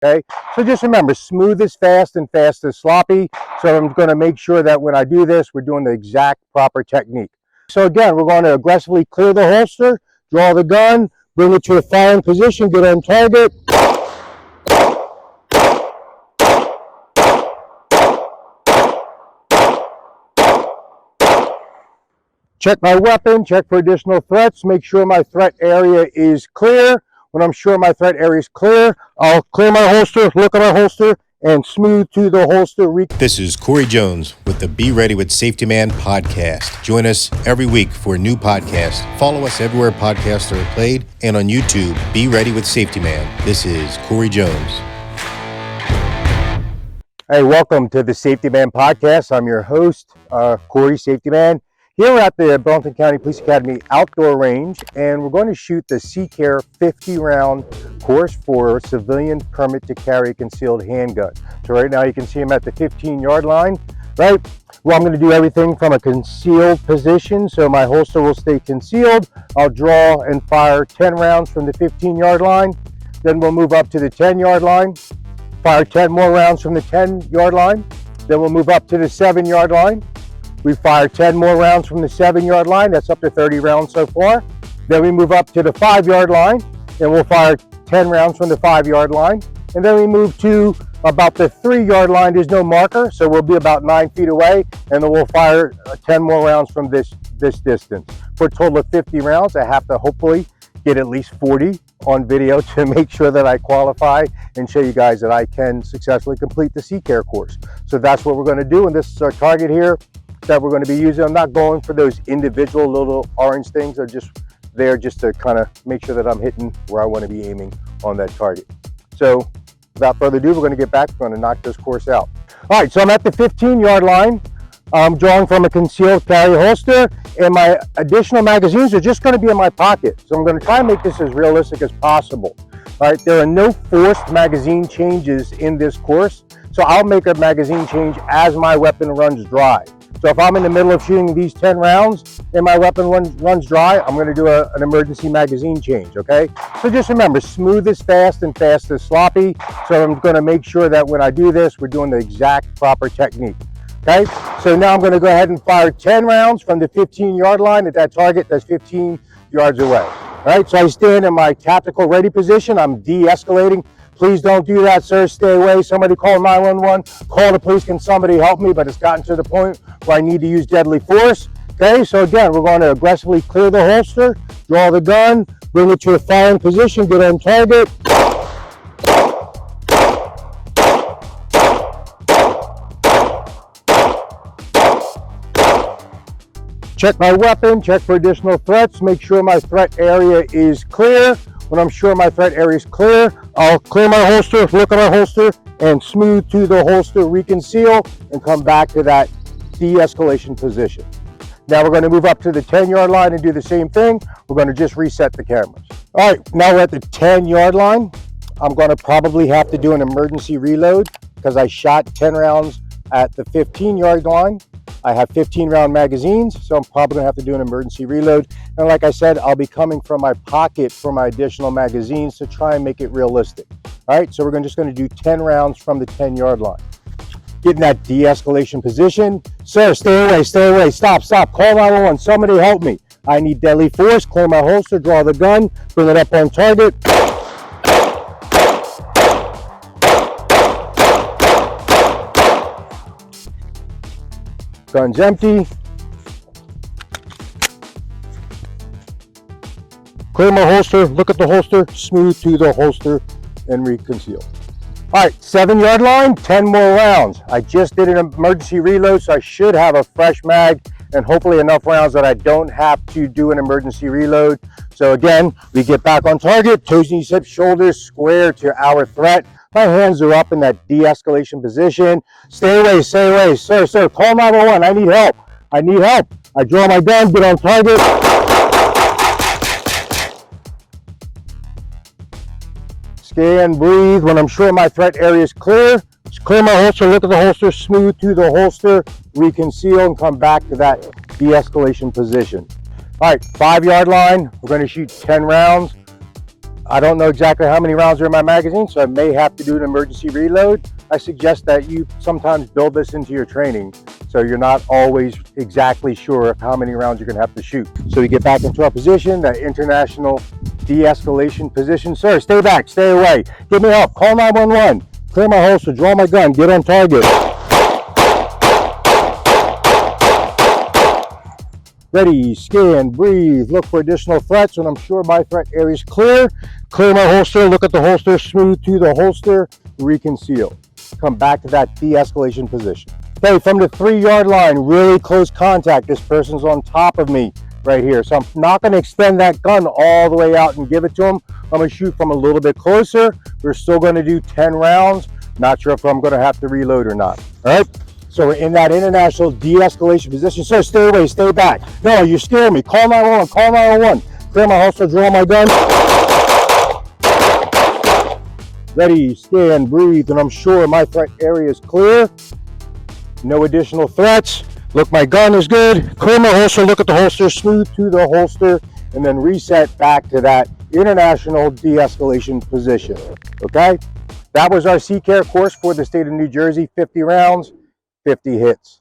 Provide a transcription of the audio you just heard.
okay? So just remember, smooth is fast and fast is sloppy. So I'm going to make sure that when I do this, we're doing the exact proper technique. So again, we're going to aggressively clear the holster, draw the gun, bring it to a firing position, get on target. Check my weapon, check for additional threats, make sure my threat area is clear. When I'm sure my threat area is clear, I'll clear my holster, look at my holster, and smooth to the holster. This is Corey Jones with the Be Ready with Safetyman podcast. Join us every week for a new podcast. Follow us everywhere podcasts are played and on YouTube. Be Ready with Safetyman. This is Corey Jones. Hey, welcome to the Safetyman podcast. I'm your host, Corey Safetyman. Here we're at the Burlington County Police Academy outdoor range, and we're going to shoot the CCARE 50-round course for civilian permit to carry a concealed handgun. So right now you can see I'm at the 15-yard line, right? Well, I'm going to do everything from a concealed position, so my holster will stay concealed. I'll draw and fire 10 rounds from the 15-yard line. Then we'll move up to the 10-yard line, fire 10 more rounds from the 10-yard line. Then we'll move up to the 7-yard line. We fire 10 more rounds from the 7-yard line. That's up to 30 rounds so far. Then we move up to the 5-yard line, and we'll fire 10 rounds from the 5-yard line. And then we move to about the 3-yard line. There's no marker, so we'll be about 9 feet away, and then we'll fire 10 more rounds from this distance. For a total of 50 rounds, I have to hopefully get at least 40 on video to make sure that I qualify and show you guys that I can successfully complete the CCARE course. So that's what we're going to do, and this is our target here that we're going to be using. I'm not going for those individual little orange things. They're just there just to kind of make sure that I'm hitting where I want to be aiming on that target. So without further ado, we're going to get back. We're going to knock this course out. All right, so I'm at the 15-yard line. I'm drawing from a concealed carry holster, and my additional magazines are just going to be in my pocket. So I'm going to try and make this as realistic as possible. All right, there are no forced magazine changes in this course, so I'll make a magazine change as my weapon runs dry. So if I'm in the middle of shooting these 10 rounds and my weapon runs dry, I'm going to do an emergency magazine change, okay? So just remember, smooth is fast and fast is sloppy. So I'm going to make sure that when I do this, we're doing the exact proper technique, okay? So now I'm going to go ahead and fire 10 rounds from the 15-yard line at that target that's 15 yards away. All right, so I stand in my tactical ready position. I'm de-escalating. Please don't do that, sir. Stay away. Somebody call 911. Call the police. Can somebody help me? But it's gotten to the point where I need to use deadly force. Okay, so again, we're going to aggressively clear the holster, draw the gun, bring it to a firing position, get on target. Check my weapon, check for additional threats, make sure my threat area is clear. When I'm sure my threat area is clear, I'll clear my holster, look at my holster, and smooth to the holster, reconceal, and come back to that de-escalation position. Now we're going to move up to the 10-yard line and do the same thing. We're going to just reset the cameras. All right, now we're at the 10-yard line. I'm going to probably have to do an emergency reload because I shot 10 rounds at the 15-yard line. I have 15-round magazines, so I'm probably going to have to do an emergency reload. And like I said, I'll be coming from my pocket for my additional magazines to try and make it realistic. All right, so we're just going to do 10 rounds from the 10-yard line. Get in that de-escalation position. Sir, stay away, stop, call 911, somebody help me. I need deadly force, clear my holster, draw the gun, bring it up on target. Gun's empty. Clear my holster, look at the holster, smooth to the holster, and reconceal. All right, 7-yard line, 10 more rounds. I just did an emergency reload, so I should have a fresh mag and hopefully enough rounds that I don't have to do an emergency reload. So again, we get back on target, toes, knees, hips, shoulders, square to our threat. My hands are up in that de-escalation position. Stay away, sir, call 911, I need help. I draw my gun, get on target. Scan, breathe. When I'm sure my threat area is clear, just clear my holster, look at the holster, smooth to the holster, reconceal, and come back to that de-escalation position. All right, 5-yard line, we're going to shoot 10 rounds. I don't know exactly how many rounds are in my magazine, so I may have to do an emergency reload. I suggest that you sometimes build this into your training so you're not always exactly sure of how many rounds you're going to have to shoot. So we get back into our position, that international de-escalation position. Sir, stay back, stay away. Give me help, call 911. Clear my holster, draw my gun, get on target. Ready, scan, breathe, look for additional threats. When I'm sure my threat area is clear, clear my holster, look at the holster, smooth to the holster, reconceal. Come back to that de-escalation position. Okay, from the 3-yard line, really close contact. This person's on top of me right here. So I'm not going to extend that gun all the way out and give it to him. I'm going to shoot from a little bit closer. We're still going to do 10 rounds. Not sure if I'm going to have to reload or not. All right. So we're in that international de-escalation position. Sir, stay away, stay back. No, you scare me. Call 911, call 911. Clear my holster, draw my gun. Ready, scan, breathe, and I'm sure my threat area is clear. No additional threats. Look, my gun is good. Clear my holster, look at the holster, smooth to the holster, and then reset back to that international de-escalation position. Okay? That was our CCARE course for the state of New Jersey, 50 rounds. 50 hits.